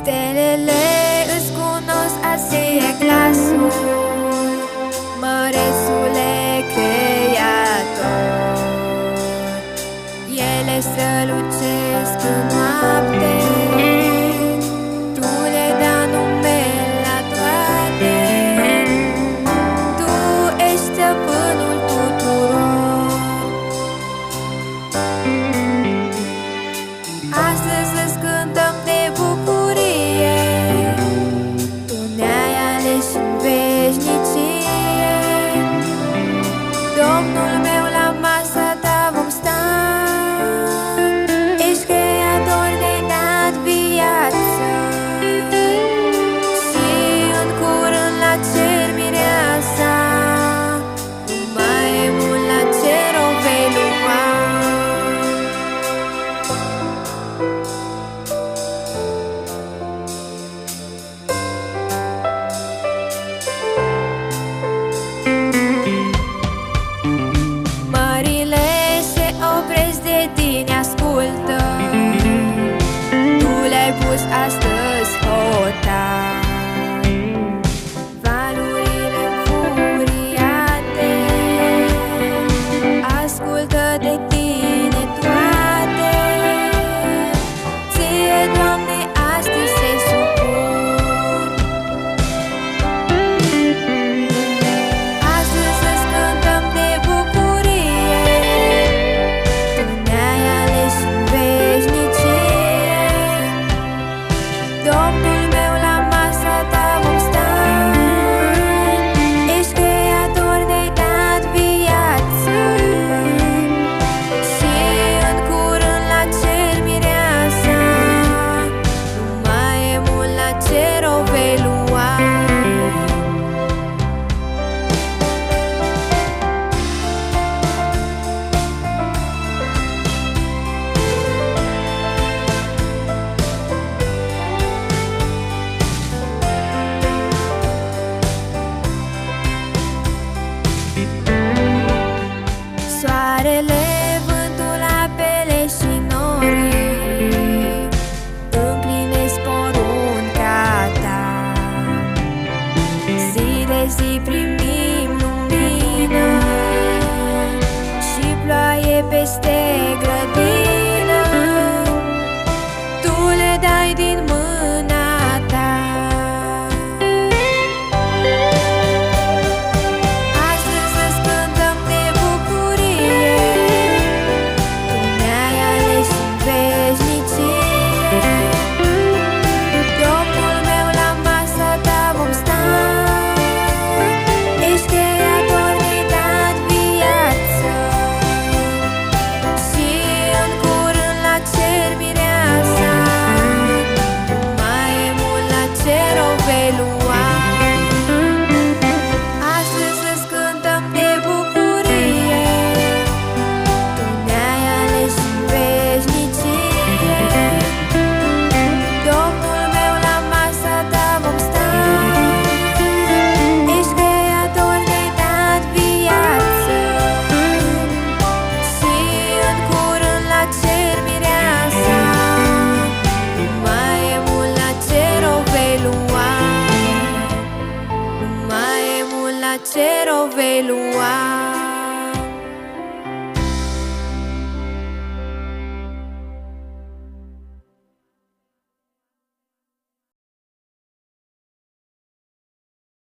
Stelele îți cunosc azi glasul, mărețule creator. Ele strălucesc în noapte, tu le dai nume la toate. Tu ești stăpânul tuturor. Astăzi îți cântăm de bucurie, tu ne-ai ales în veșnicie. Domnul meu, la masa ta vom sta. Ești creator, ne-ai dat viață și în curând la cer mireasa. Mai mult la cer o vei lua. Mările se opresc de tine, ascultă. Tu le-ai pus astăzi hotar. Valurile înfuriate ascultă de tine toate. Ție, Doamne, astăzi se supun. Astăzi îți cântăm de bucurie, tu ne-ai ales în veșnicie. Domnul meu, la masa ta vom sta. Ești creator, ne-ai dat viață și în curând la cer mireasa. Numai e mult la cer o vei lua. Soarele, vântul, apele și norii împlinesc porunca ta. Zi de zi primim lumină și ploaie peste grădină. Tu le dai din mâna ta. Astăzi îți cântăm de bucurie, tu ne-ai ales în veșnicie. Domnul meu, la masa ta vom sta. Ești creator, ne-ai dat viață și în curând la cer mireasa. Mai e mult la cer o vei lua. Astăzi îți cântăm de bucurie, tu ne-ai ales în veșnicie. Domnul meu, la masa ta vom sta. Ești creator, ne-ai dat viață și în curând la cer mireasa. Mai e mult la cer o vei lua. Mai e mult la cer o vei lua.